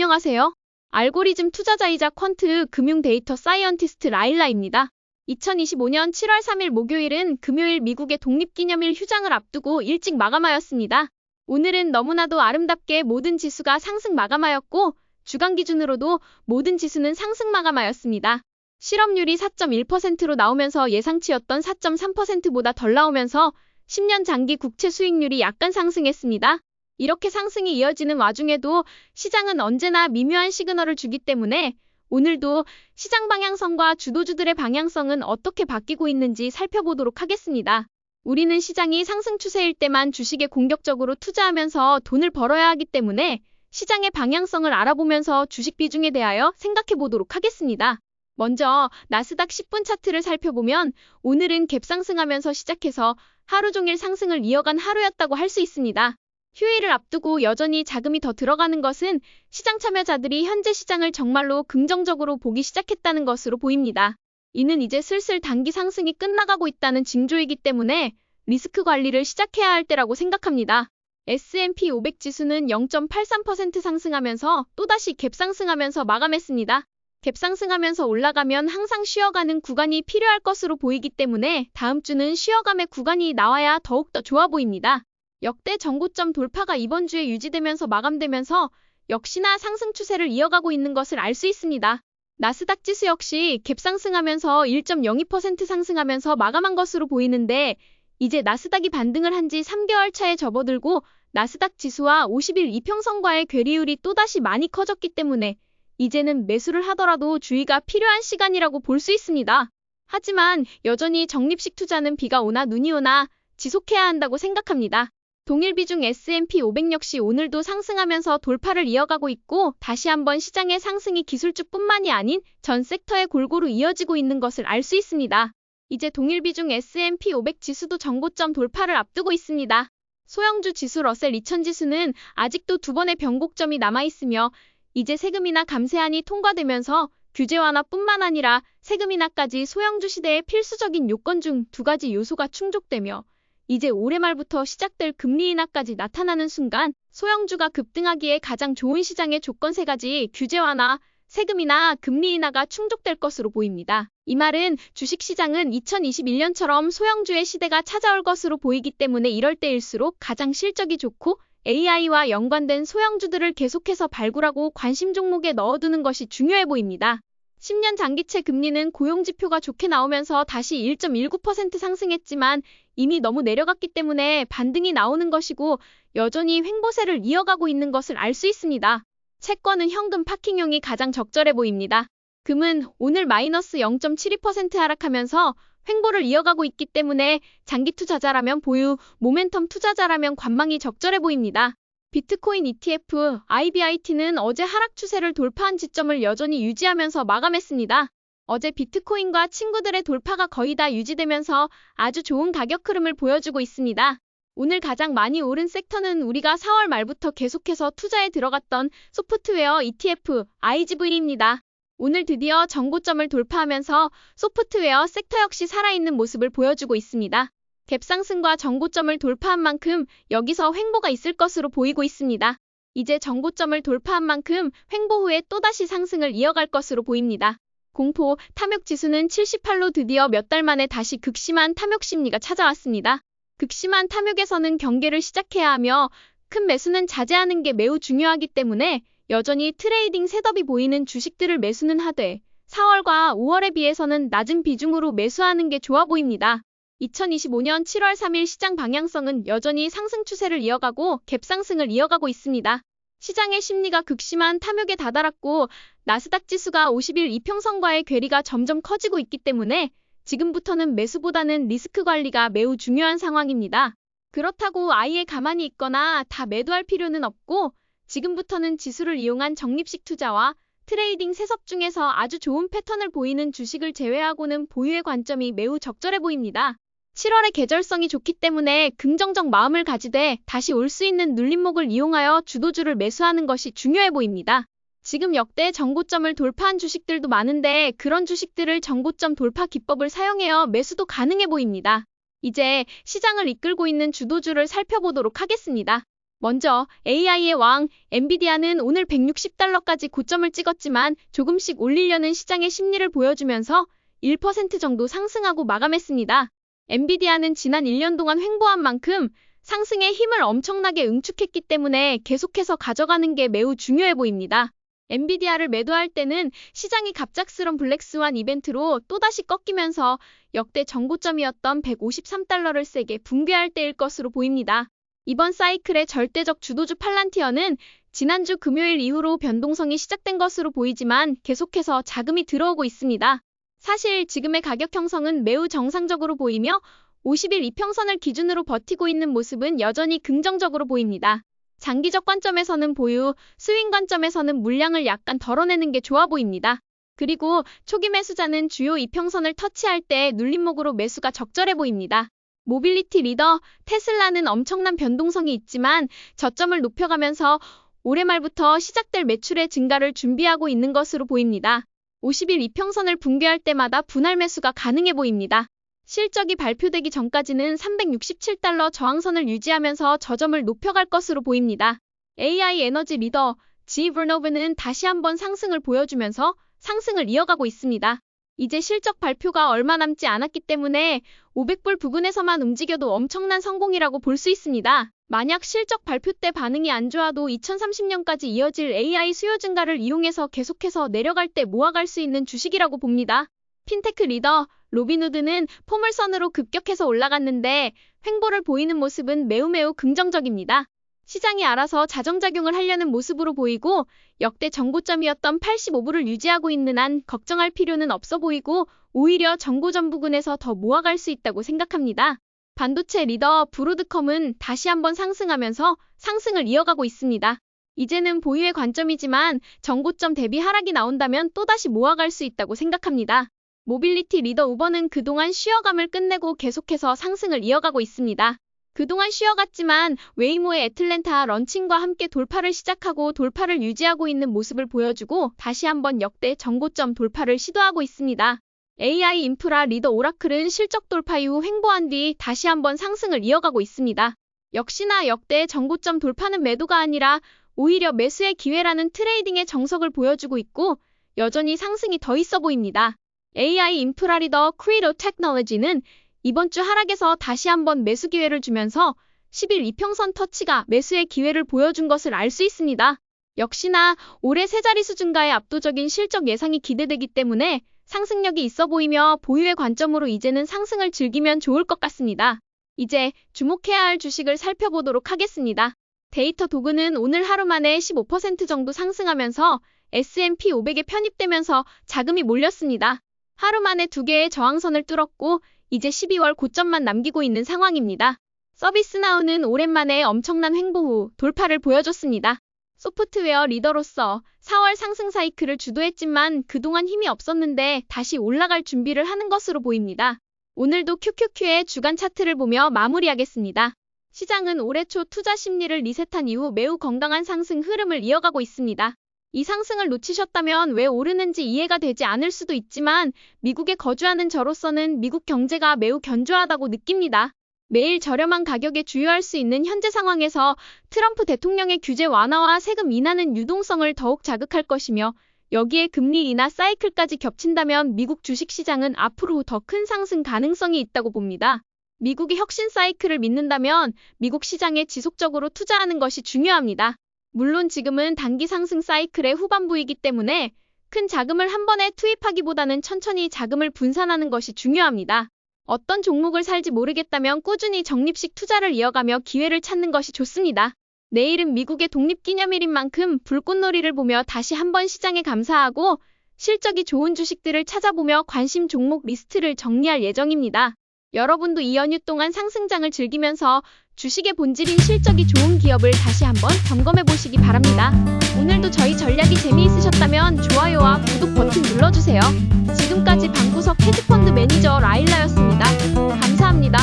안녕하세요. 알고리즘 투자자이자 퀀트 금융 데이터 사이언티스트 라일라입니다. 2025년 7월 3일 목요일은 금요일 미국의 독립기념일 휴장을 앞두고 일찍 마감하였습니다. 오늘은 너무나도 아름답게 모든 지수가 상승 마감하였고 주간 기준으로도 모든 지수는 상승 마감하였습니다. 실업률이 4.1%로 나오면서 예상치였던 4.3%보다 덜 나오면서 10년 장기 국채 수익률이 약간 상승했습니다. 이렇게 상승이 이어지는 와중에도 시장은 언제나 미묘한 시그널을 주기 때문에 오늘도 시장 방향성과 주도주들의 방향성은 어떻게 바뀌고 있는지 살펴보도록 하겠습니다. 우리는 시장이 상승 추세일 때만 주식에 공격적으로 투자하면서 돈을 벌어야 하기 때문에 시장의 방향성을 알아보면서 주식 비중에 대하여 생각해 보도록 하겠습니다. 먼저 나스닥 10분 차트를 살펴보면 오늘은 갭상승하면서 시작해서 하루 종일 상승을 이어간 하루였다고 할 수 있습니다. 휴일을 앞두고 여전히 자금이 더 들어가는 것은 시장 참여자들이 현재 시장을 정말로 긍정적으로 보기 시작했다는 것으로 보입니다. 이는 이제 슬슬 단기 상승이 끝나가고 있다는 징조이기 때문에 리스크 관리를 시작해야 할 때라고 생각합니다. S&P 500 지수는 0.83% 상승하면서 또다시 갭상승하면서 마감했습니다. 갭상승하면서 올라가면 항상 쉬어가는 구간이 필요할 것으로 보이기 때문에 다음 주는 쉬어감의 구간이 나와야 더욱더 좋아 보입니다. 역대 전고점 돌파가 이번 주에 유지되면서 마감되면서 역시나 상승 추세를 이어가고 있는 것을 알 수 있습니다. 나스닥 지수 역시 갭상승하면서 1.02% 상승하면서 마감한 것으로 보이는데 이제 나스닥이 반등을 한 지 3개월 차에 접어들고 나스닥 지수와 50일 이평선과의 괴리율이 또다시 많이 커졌기 때문에 이제는 매수를 하더라도 주의가 필요한 시간이라고 볼 수 있습니다. 하지만 여전히 적립식 투자는 비가 오나 눈이 오나 지속해야 한다고 생각합니다. 동일 비중 S&P 500 역시 오늘도 상승하면서 돌파를 이어가고 있고 다시 한번 시장의 상승이 기술주뿐만이 아닌 전 섹터에 골고루 이어지고 있는 것을 알 수 있습니다. 이제 동일 비중 S&P 500 지수도 전고점 돌파를 앞두고 있습니다. 소형주 지수 러셀 2000 지수는 아직도 두 번의 변곡점이 남아있으며 이제 세금이나 감세안이 통과되면서 규제 완화뿐만 아니라 세금 인하까지 소형주 시대의 필수적인 요건 중 두 가지 요소가 충족되며 이제 올해 말부터 시작될 금리 인하까지 나타나는 순간 소형주가 급등하기에 가장 좋은 시장의 조건 세 가지 규제 완화, 세금 인하, 금리 인하가 충족될 것으로 보입니다. 이 말은 주식시장은 2021년처럼 소형주의 시대가 찾아올 것으로 보이기 때문에 이럴 때일수록 가장 실적이 좋고 AI와 연관된 소형주들을 계속해서 발굴하고 관심 종목에 넣어두는 것이 중요해 보입니다. 10년 장기채 금리는 고용지표가 좋게 나오면서 다시 1.19% 상승했지만 이미 너무 내려갔기 때문에 반등이 나오는 것이고 여전히 횡보세를 이어가고 있는 것을 알 수 있습니다. 채권은 현금 파킹용이 가장 적절해 보입니다. 금은 오늘 마이너스 0.72% 하락하면서 횡보를 이어가고 있기 때문에 장기 투자자라면 보유, 모멘텀 투자자라면 관망이 적절해 보입니다. 비트코인 ETF, IBIT는 어제 하락 추세를 돌파한 지점을 여전히 유지하면서 마감했습니다. 어제 비트코인과 친구들의 돌파가 거의 다 유지되면서 아주 좋은 가격 흐름을 보여주고 있습니다. 오늘 가장 많이 오른 섹터는 우리가 4월 말부터 계속해서 투자에 들어갔던 소프트웨어 ETF, IGV입니다. 오늘 드디어 전고점을 돌파하면서 소프트웨어 섹터 역시 살아있는 모습을 보여주고 있습니다. 갭상승과 전고점을 돌파한 만큼 여기서 횡보가 있을 것으로 보이고 있습니다. 이제 전고점을 돌파한 만큼 횡보 후에 또다시 상승을 이어갈 것으로 보입니다. 공포, 탐욕 지수는 78로 드디어 몇 달 만에 다시 극심한 탐욕 심리가 찾아왔습니다. 극심한 탐욕에서는 경계를 시작해야 하며 큰 매수는 자제하는 게 매우 중요하기 때문에 여전히 트레이딩 셋업이 보이는 주식들을 매수는 하되 4월과 5월에 비해서는 낮은 비중으로 매수하는 게 좋아 보입니다. 2025년 7월 3일 시장 방향성은 여전히 상승 추세를 이어가고 갭상승을 이어가고 있습니다. 시장의 심리가 극심한 탐욕에 다다랐고 나스닥 지수가 50일 이평선과의 괴리가 점점 커지고 있기 때문에 지금부터는 매수보다는 리스크 관리가 매우 중요한 상황입니다. 그렇다고 아예 가만히 있거나 다 매도할 필요는 없고 지금부터는 지수를 이용한 적립식 투자와 트레이딩 셋업 중에서 아주 좋은 패턴을 보이는 주식을 제외하고는 보유의 관점이 매우 적절해 보입니다. 7월의 계절성이 좋기 때문에 긍정적 마음을 가지되 다시 올 수 있는 눌림목을 이용하여 주도주를 매수하는 것이 중요해 보입니다. 지금 역대 전고점을 돌파한 주식들도 많은데 그런 주식들을 전고점 돌파 기법을 사용하여 매수도 가능해 보입니다. 이제 시장을 이끌고 있는 주도주를 살펴보도록 하겠습니다. 먼저 AI의 왕 엔비디아는 오늘 160달러까지 고점을 찍었지만 조금씩 올리려는 시장의 심리를 보여주면서 1% 정도 상승하고 마감했습니다. 엔비디아는 지난 1년 동안 횡보한 만큼 상승의 힘을 엄청나게 응축했기 때문에 계속해서 가져가는 게 매우 중요해 보입니다. 엔비디아를 매도할 때는 시장이 갑작스런 블랙스완 이벤트로 또다시 꺾이면서 역대 정고점이었던 153달러를 세게 붕괴할 때일 것으로 보입니다. 이번 사이클의 절대적 주도주 팔란티어는 지난주 금요일 이후로 변동성이 시작된 것으로 보이지만 계속해서 자금이 들어오고 있습니다. 사실 지금의 가격 형성은 매우 정상적으로 보이며 50일 이평선을 기준으로 버티고 있는 모습은 여전히 긍정적으로 보입니다. 장기적 관점에서는 보유, 스윙 관점에서는 물량을 약간 덜어내는 게 좋아 보입니다. 그리고 초기 매수자는 주요 이평선을 터치할 때 눌림목으로 매수가 적절해 보입니다. 모빌리티 리더 테슬라는 엄청난 변동성이 있지만 저점을 높여가면서 올해 말부터 시작될 매출의 증가를 준비하고 있는 것으로 보입니다. 50일 이평선을 붕괴할 때마다 분할 매수가 가능해 보입니다. 실적이 발표되기 전까지는 367달러 저항선을 유지하면서 저점을 높여갈 것으로 보입니다. AI 에너지 리더 G 버노브는 다시 한번 상승을 보여주면서 상승을 이어가고 있습니다. 이제 실적 발표가 얼마 남지 않았기 때문에 500불 부근에서만 움직여도 엄청난 성공이라고 볼 수 있습니다. 만약 실적 발표 때 반응이 안 좋아도 2030년까지 이어질 AI 수요 증가를 이용해서 계속해서 내려갈 때 모아갈 수 있는 주식이라고 봅니다. 핀테크 리더 로빈후드는 포물선으로 급격해서 올라갔는데 횡보를 보이는 모습은 매우 긍정적입니다. 시장이 알아서 자정작용을 하려는 모습으로 보이고 역대 정고점이었던 85불을 유지하고 있는 한 걱정할 필요는 없어 보이고 오히려 정고점 부근에서 더 모아갈 수 있다고 생각합니다. 반도체 리더 브로드컴은 다시 한번 상승하면서 상승을 이어가고 있습니다. 이제는 보유의 관점이지만 정고점 대비 하락이 나온다면 또다시 모아갈 수 있다고 생각합니다. 모빌리티 리더 우버는 그동안 쉬어감을 끝내고 계속해서 상승을 이어가고 있습니다. 그동안 쉬어갔지만 웨이모의 애틀랜타 런칭과 함께 돌파를 시작하고 돌파를 유지하고 있는 모습을 보여주고 다시 한번 역대 정고점 돌파를 시도하고 있습니다. AI 인프라 리더 오라클은 실적 돌파 이후 횡보한 뒤 다시 한번 상승을 이어가고 있습니다. 역시나 역대 정고점 돌파는 매도가 아니라 오히려 매수의 기회라는 트레이딩의 정석을 보여주고 있고 여전히 상승이 더 있어 보입니다. AI 인프라 리더 크리도 테크놀로지는 이번 주 하락에서 다시 한번 매수 기회를 주면서 10일 이평선 터치가 매수의 기회를 보여준 것을 알 수 있습니다. 역시나 올해 세 자릿수 증가의 압도적인 실적 예상이 기대되기 때문에 상승력이 있어 보이며 보유의 관점으로 이제는 상승을 즐기면 좋을 것 같습니다. 이제 주목해야 할 주식을 살펴보도록 하겠습니다. 데이터 도그는 오늘 하루 만에 15% 정도 상승하면서 S&P 500에 편입되면서 자금이 몰렸습니다. 하루 만에 2개의 저항선을 뚫었고 이제 12월 고점만 남기고 있는 상황입니다. 서비스나우는 오랜만에 엄청난 횡보 후 돌파를 보여줬습니다. 소프트웨어 리더로서 4월 상승 사이클을 주도했지만 그동안 힘이 없었는데 다시 올라갈 준비를 하는 것으로 보입니다. 오늘도 QQQ의 주간 차트를 보며 마무리하겠습니다. 시장은 올해 초 투자 심리를 리셋한 이후 매우 건강한 상승 흐름을 이어가고 있습니다. 이 상승을 놓치셨다면 왜 오르는지 이해가 되지 않을 수도 있지만 미국에 거주하는 저로서는 미국 경제가 매우 견조하다고 느낍니다. 매일 저렴한 가격에 주유할 수 있는 현재 상황에서 트럼프 대통령의 규제 완화와 세금 인하는 유동성을 더욱 자극할 것이며 여기에 금리 인하 사이클까지 겹친다면 미국 주식시장은 앞으로 더 큰 상승 가능성이 있다고 봅니다. 미국의 혁신 사이클을 믿는다면 미국 시장에 지속적으로 투자하는 것이 중요합니다. 물론 지금은 단기 상승 사이클의 후반부이기 때문에 큰 자금을 한 번에 투입하기보다는 천천히 자금을 분산하는 것이 중요합니다. 어떤 종목을 살지 모르겠다면 꾸준히 적립식 투자를 이어가며 기회를 찾는 것이 좋습니다. 내일은 미국의 독립기념일인 만큼 불꽃놀이를 보며 다시 한번 시장에 감사하고 실적이 좋은 주식들을 찾아보며 관심 종목 리스트를 정리할 예정입니다. 여러분도 이 연휴 동안 상승장을 즐기면서 주식의 본질인 실적이 좋은 기업을 다시 한번 점검해 보시기 바랍니다. 오늘도 저희 전략이 재미있으셨다면 좋아요와 구독 버튼 눌러주세요. 지금까지 방구석 헤지펀드 매니저 라일라였습니다. 감사합니다.